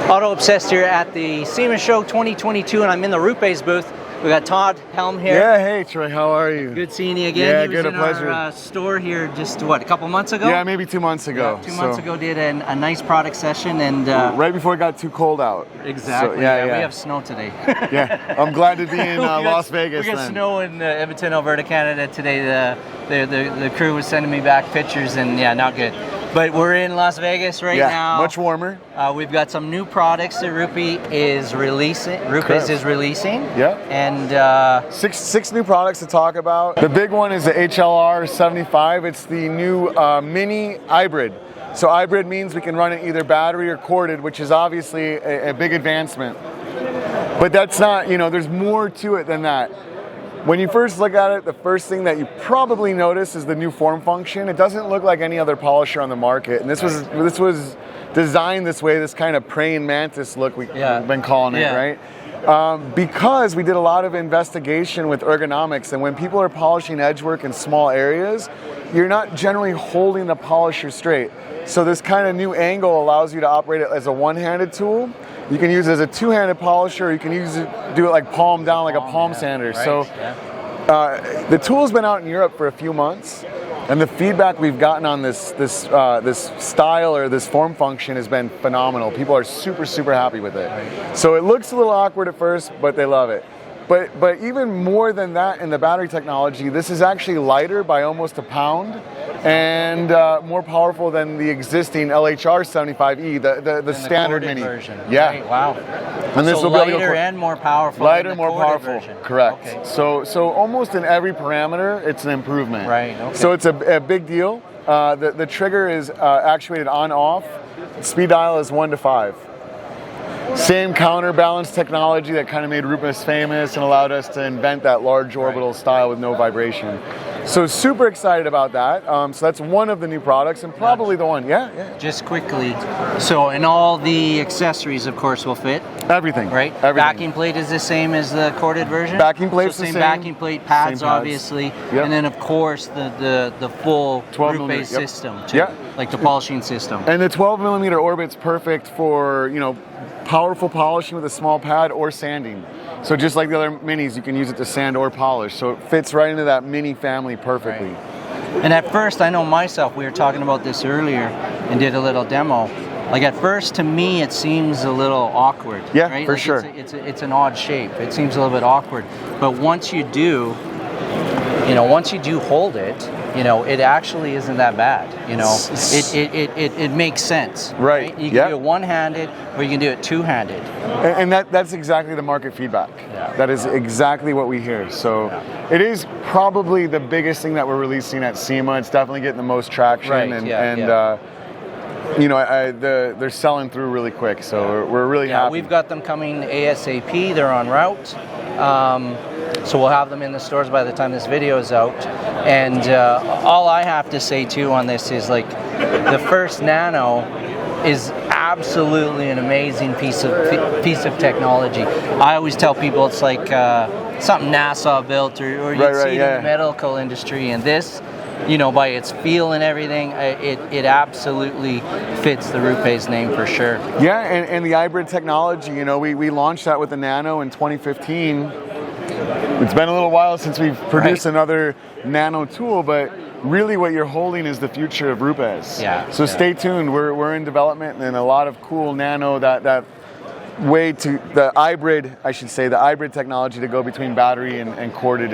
Auto Obsessed here at the SEMA Show 2022, and I'm in the Rupes booth. We got Todd Helm here. Yeah, hey Troy, how are you? Good seeing you again. Yeah, he was good, in a pleasure. Our store here just, what, a couple months ago? Yeah, maybe 2 months ago. Yeah, 2 months ago, did a nice product session. And right before it got too cold out. Exactly, so, yeah. We have snow today. Yeah, I'm glad to be in Las Vegas. We got snow in Edmonton, Alberta, Canada today. The crew was sending me back pictures, and yeah, not good. But we're in Las Vegas right now. Much warmer. We've got some new products that Rupes is releasing. Yeah. And six new products to talk about. The big one is the HLR75. It's the new mini iBrid. So iBrid means we can run it either battery or corded, which is obviously a big advancement. But that's not, there's more to it than that. When you first look at it, the first thing that you probably notice is the new form function. It doesn't look like any other polisher on the market, and this was designed this way, this kind of praying mantis look we've been calling it, right? Because we did a lot of investigation with ergonomics, and when people are polishing edge work in small areas, you're not generally holding the polisher straight. So this kind of new angle allows you to operate it as a one-handed tool. You can use it as a two-handed polisher. You can do it like palm down, like a palm sander. Right. So the tool's been out in Europe for a few months, and the feedback we've gotten on this style or this form function has been phenomenal. People are super, super happy with it. Right. So it looks a little awkward at first, but they love it. But even more than that in the battery technology, this is actually lighter by almost a pound and more powerful than the existing LHR75E, the standard mini version. Yeah. Right, wow. And this will lighter be able to and more powerful. Lighter, more powerful. Version. Correct. Okay. So almost in every parameter, it's an improvement. Right. Okay. So it's a big deal. The trigger is actuated on/off. Speed dial is 1 to 5. Same counterbalance technology that kind of made Rupes famous and allowed us to invent that large orbital style with no vibration. So super excited about that. So that's one of the new products and probably the one. Yeah. Just quickly, so and all the accessories, of course, will fit. Everything. Right. Everything. Backing plate is the same as the corded version. Backing plate's so the same. Backing plate, pads, Same pads. obviously, Yep. and then of course the full 12 Rupes millimeter, system too, Yep. like the polishing system. And the 12mm orbit's perfect for powerful polishing with a small pad or sanding. So just like the other minis, you can use it to sand or polish. So it fits right into that mini family perfectly. Right. And at first, I know myself, we were talking about this earlier and did a little demo. Like at first, to me, it seems a little awkward. Yeah, right? for like sure. It's an odd shape. It seems a little bit awkward. But once you do hold it, it actually isn't that bad. It makes sense. Right. You can do it one-handed, or you can do it two-handed. And that's exactly the market feedback. Yeah. That is exactly what we hear. So it is probably the biggest thing that we're releasing at SEMA. It's definitely getting the most traction. Right. They're selling through really quick. So we're really happy. We've got them coming ASAP. They're en route. So we'll have them in the stores by the time this video is out. And all I have to say too on this is like the first Nano is absolutely an amazing piece of technology. I always tell people it's like something NASA built or you'd see it in the medical industry, and this, by its feel and everything, it absolutely fits the Rupes name for sure. Yeah, and the iBrid technology, we launched that with the Nano in 2015. It's been a little while since we've produced another Nano tool, but really what you're holding is the future of Rupes. Yeah. So stay tuned. We're in development and a lot of cool Nano that way to the iBrid technology to go between battery and corded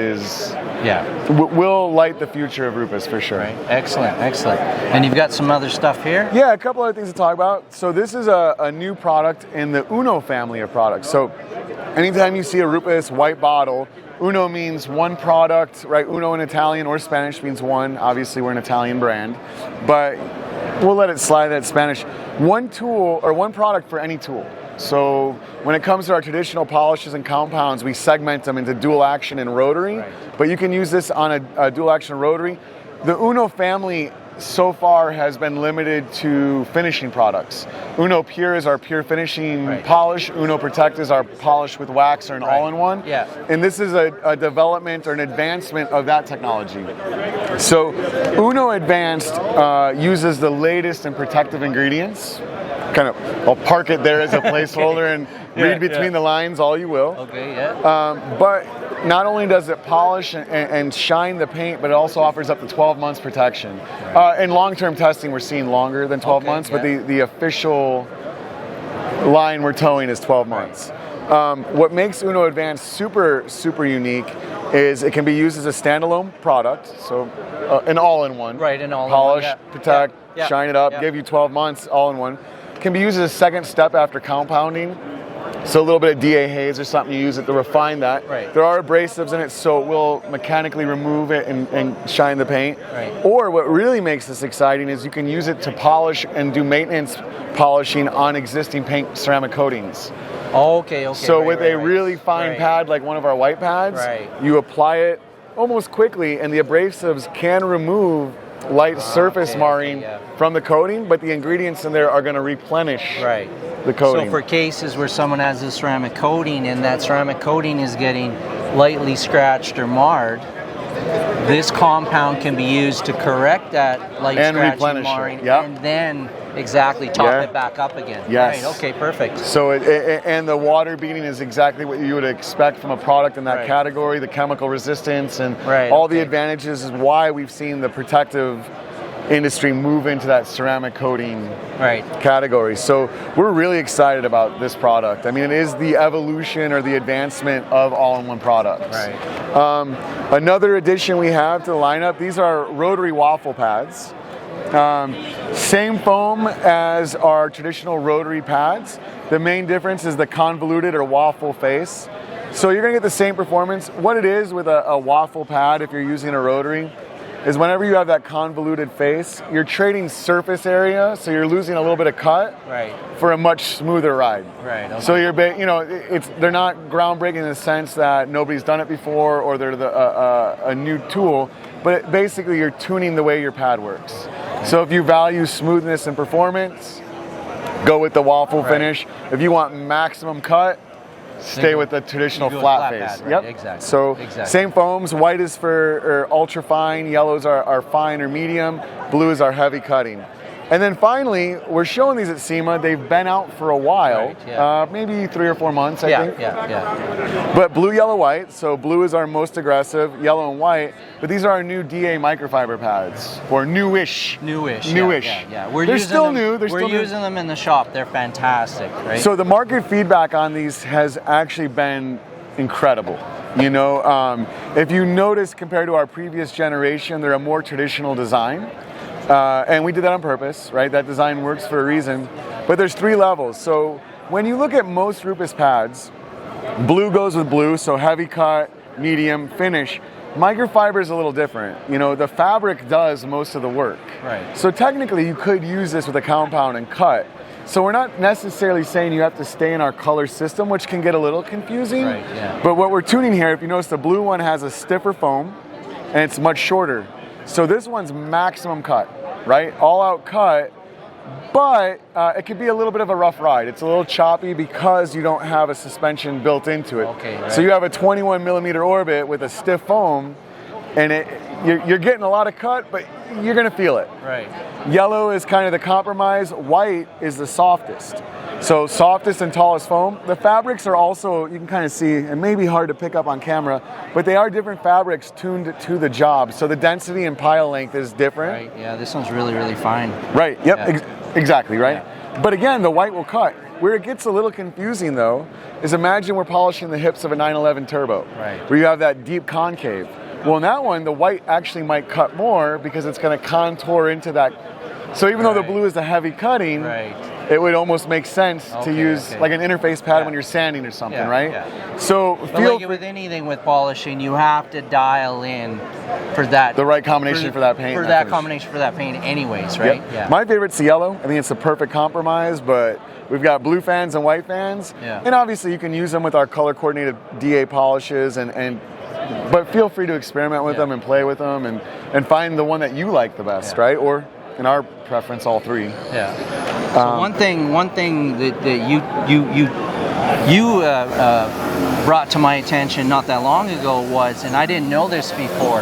will light the future of Rupes for sure. Right. Excellent. And you've got some other stuff here? Yeah, a couple other things to talk about. So this is a new product in the Uno family of products. So anytime you see a Rupes white bottle, Uno means one product, right? Uno in Italian or Spanish means one. Obviously, we're an Italian brand, but we'll let it slide that Spanish. One tool or one product for any tool. So when it comes to our traditional polishes and compounds, we segment them into dual action and rotary, but you can use this on a dual action rotary. The Uno family so far has been limited to finishing products. Uno Pure is our pure finishing polish. Uno Protect is our polish with wax or an all-in-one. Yeah. And this is a development or an advancement of that technology. So Uno Advanced uses the latest in protective ingredients. kind of, I'll park it there as a placeholder and read between the lines all you will. Okay, yeah. But not only does it polish and shine the paint, but it also offers up to 12 months protection. Right. In long-term testing, we're seeing longer than 12 months, but the official line we're towing is 12 months. What makes Uno Advanced super unique is it can be used as a standalone product, so an all-in-one. Right, an all-in-one. Polish, protect, shine it up, give you 12 months, all-in-one. Can be used as a second step after compounding. So a little bit of DA haze or something, you use it to refine that. Right. There are abrasives in it, so it will mechanically remove it and shine the paint. Right. Or what really makes this exciting is you can use it to polish and do maintenance polishing on existing paint ceramic coatings. Okay. So with a really fine pad like one of our white pads, you apply it almost quickly, and the abrasives can remove light surface marring from the coating, but the ingredients in there are going to replenish the coating. So for cases where someone has a ceramic coating and that ceramic coating is getting lightly scratched or marred, this compound can be used to correct that light scratching marring and then top it back up again. Yes. Right, okay, perfect. So and the water beading is exactly what you would expect from a product in that category, the chemical resistance and all the advantages is why we've seen the protective industry move into that ceramic coating category. So we're really excited about this product. I mean, it is the evolution or the advancement of all-in-one products. Another addition we have to the lineup, these are Rotary Waffle Pads. Same foam as our traditional Rotary pads. The main difference is the convoluted or waffle face. So you're going to get the same performance. What it is with a waffle pad, if you're using a Rotary, is whenever you have that convoluted face, you're trading surface area, so you're losing a little bit of cut for a much smoother ride. So you're, they're not groundbreaking in the sense that nobody's done it before or they're a new tool, but basically you're tuning the way your pad works. So if you value smoothness and performance, go with the waffle finish. If you want maximum cut, stay with the traditional flat face. Pad, exactly. So same foams. White is for ultra fine. Yellows are fine or medium. Blue is our heavy cutting. And then finally, we're showing these at SEMA. They've been out for a while, maybe 3 or 4 months, I think. But blue, yellow, white. So blue is our most aggressive, yellow and white. But these are our new DA microfiber pads, or newish. Newish. They're still new. We're using them in the shop. They're fantastic, right? So the market feedback on these has actually been incredible. You know, if you notice compared to our previous generation, they're a more traditional design. And we did that on purpose, right? That design works for a reason. But there's 3 levels. So when you look at most Rupes pads, blue goes with blue, so heavy cut, medium, finish. Microfiber is a little different. You know, the fabric does most of the work. So technically you could use this with a compound and cut. So we're not necessarily saying you have to stay in our color system, which can get a little confusing. But what we're tuning here, if you notice, the blue one has a stiffer foam and it's much shorter. So this one's maximum cut, right? All out cut, but it could be a little bit of a rough ride. It's a little choppy because you don't have a suspension built into it. So you have a 21 millimeter orbit with a stiff foam, and you're getting a lot of cut, but you're gonna feel it. Yellow is kind of the compromise. White is the softest. So softest and tallest foam. The fabrics are also, you can kind of see, it may be hard to pick up on camera, but they are different fabrics tuned to the job. So the density and pile length is different. This one's really fine. Exactly, But again, the white will cut. Where it gets a little confusing though, is imagine we're polishing the hips of a 911 Turbo, where you have that deep concave. Well, in that one, the white actually might cut more because it's gonna contour into that. So even though the blue is the heavy cutting, it would almost make sense to use like an interface pad when you're sanding or something, So like with anything with polishing, you have to dial in for that. The right combination for that paint. For that combination for that paint anyways, right? My favorite's the yellow. I think it's the perfect compromise, but we've got blue fans and white fans. And obviously you can use them with our color coordinated DA polishes but feel free to experiment with them and play with them and find the one that you like the best, right? Or in our preference, all 3. So one thing that you brought to my attention not that long ago was, and I didn't know this before,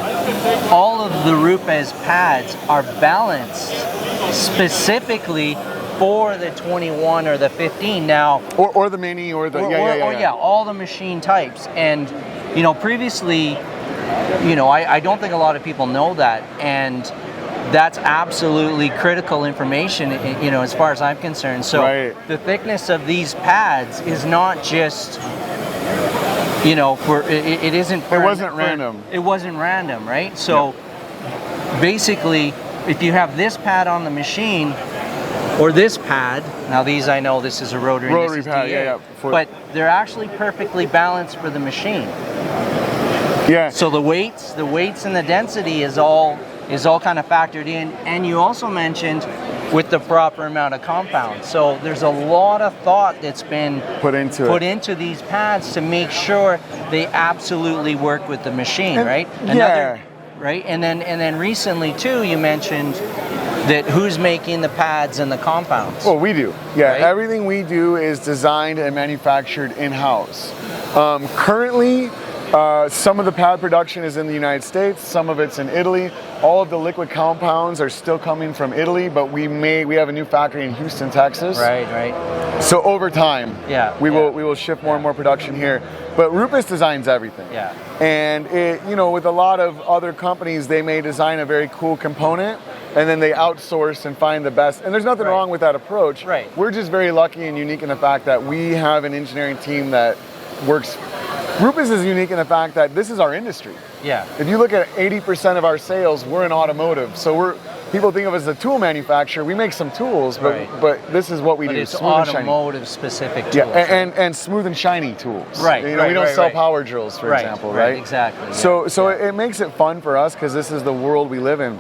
all of the Rupes pads are balanced specifically for the 21 or the 15 now. Or the mini or the, all the machine types. And, you know, previously, you know, I don't think a lot of people know that. And that's absolutely critical information, you know, as far as I'm concerned. So the thickness of these pads is not just, you know, it isn't. It wasn't random. It wasn't random, right? So basically, if you have this pad on the machine, or this pad, now these I know this is a rotary pad, but they're actually perfectly balanced for the machine. Yeah. So the weights and the density is all kind of factored in, and you also mentioned with the proper amount of compound. So there's a lot of thought that's been put into these pads to make sure they absolutely work with the machine, right? Right, and then recently too, you mentioned that who's making the pads and the compounds. Well, we do. Yeah, right? Everything we do is designed and manufactured in-house. Currently, some of the pad production is in the United States, some of it's in Italy. All of the liquid compounds are still coming from Italy, but we have a new factory in Houston, Texas. Right. So over time, we will shift more and more production here. But Rupes designs everything. Yeah. And it, you know, with a lot of other companies, they may design a very cool component and then they outsource and find the best. And there's nothing wrong with that approach. Right. We're just very lucky and unique in the fact that we have an engineering team that works. Rupes is unique in the fact that this is our industry. Yeah. If you look at 80% of our sales, we're in automotive. So people think of us as a tool manufacturer. We make some tools, but this is what we do. It's automotive specific tools. Yeah, and smooth and shiny tools. Right. You know, we don't sell power drills, for example, right? Exactly. So it makes it fun for us because this is the world we live in.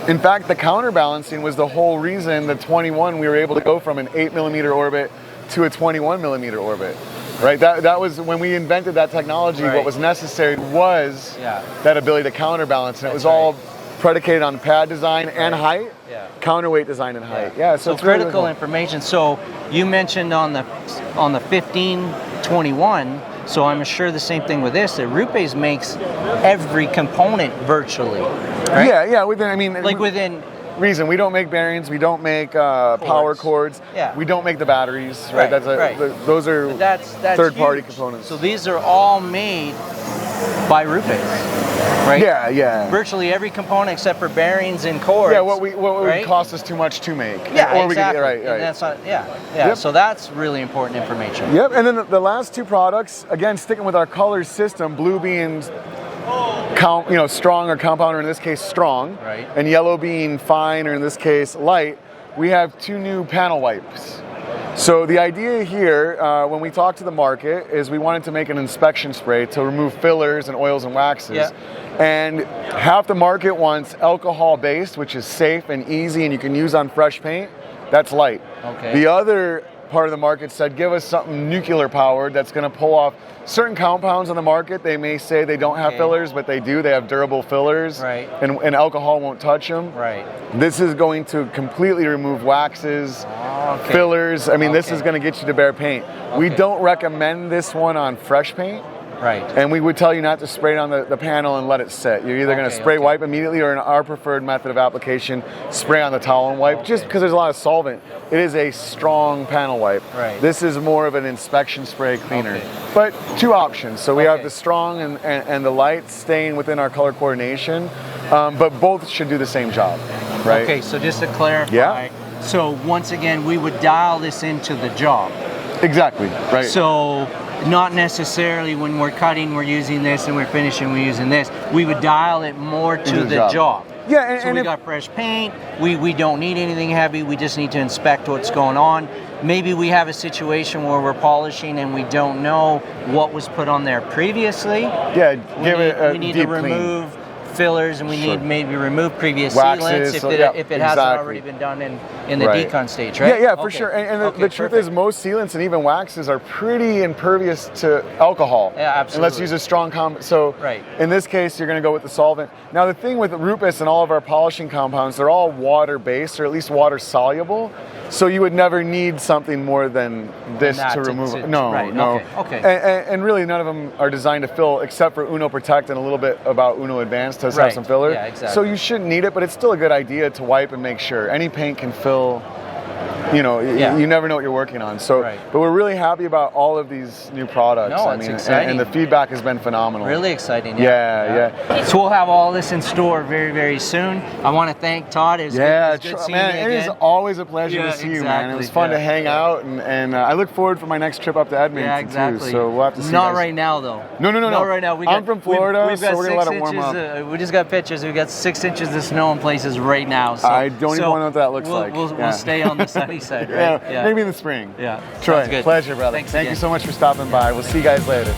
In fact, the counterbalancing was the whole reason the 21 we were able to go from an 8mm orbit to a 21mm orbit. Right, that was when we invented that technology. What was necessary was that ability to counterbalance, and it was all predicated on pad design and height, counterweight design and height. So it's critical information. So you mentioned on the 1521. So I'm sure the same thing with this. That Rupes makes every component virtually. Right? Yeah. Within reason, we don't make bearings, we don't make power cords, we don't make the batteries, right? Those are third-party components. So these are all made by Rupes, right? Yeah. Virtually every component except for bearings and cords. Yeah, what would cost us too much to make. Yeah, or exactly. Right. And that's not, Yep. So that's really important information. Yep, and then the last two products, again, sticking with our color system, blue being strong or compound, or in this case strong, and yellow being fine, or in this case light, we have two new panel wipes. So the idea here, when we talked to the market, is we wanted to make an inspection spray to remove fillers and oils and waxes. And half the market wants alcohol based, which is safe and easy and you can use on fresh paint. That's light. The other part of the market said, give us something nuclear powered that's going to pull off certain compounds on the market. They may say they don't have fillers, but they do. They have durable fillers, and alcohol won't touch them. This is going to completely remove waxes, fillers. I mean, this is going to get you to bare paint. We don't recommend this one on fresh paint. And we would tell you not to spray it on the panel and let it sit. You're either going to spray wipe immediately, or in our preferred method of application, spray on the towel and wipe, just because there's a lot of solvent. It is a strong panel wipe. This is more of an inspection spray cleaner. But two options. So we have the strong and the light staying within our color coordination, but both should do the same job. Okay, so just to clarify, so once again, we would dial this into the job. Exactly, So not necessarily when we're cutting, we're using this, and we're finishing, we're using this. We would dial it more to the job. So we got fresh paint, we don't need anything heavy, we just need to inspect what's going on. Maybe we have a situation where we're polishing and we don't know what was put on there previously. We need to remove fillers, and we need maybe remove previous sealants if it hasn't already been done in the decon stage, right? Yeah, for sure. And the truth is, most sealants and even waxes are pretty impervious to alcohol. Absolutely. And let's use a strong so in this case, you're going to go with the solvent. Now, the thing with Rupes and all of our polishing compounds, they're all water-based, or at least water-soluble. So you would never need something more than this to remove it. No. And really, none of them are designed to fill, except for Uno Protect and a little bit about Uno Advanced does have some filler. So you shouldn't need it, but it's still a good idea to wipe and make sure. Any paint can fill you know, Yeah. you never know what you're working on. So, Right. but we're really happy about all of these new products. No, I it's mean, exciting. and the feedback has been phenomenal. Really exciting. Yeah. So we'll have all this in store very, very soon. I want to thank Todd. It was good seeing man, you it is again. always a pleasure to see you, man. It was fun to hang out, and I look forward for my next trip up to Edmonton Yeah, exactly. too. So we'll have to see. Not guys. right now, though. No. Not right now. I'm from Florida, we've got so we're gonna let it 6 warm up. inches. We just got pictures. We've got 6 inches of snow in places right now. So, I don't even want to know what that looks like. We'll stay on the sunny side, right? Maybe in the spring. Yeah. Troy, Sounds good. pleasure, brother. Thanks Thank again. you so much for stopping by. We'll see you guys later.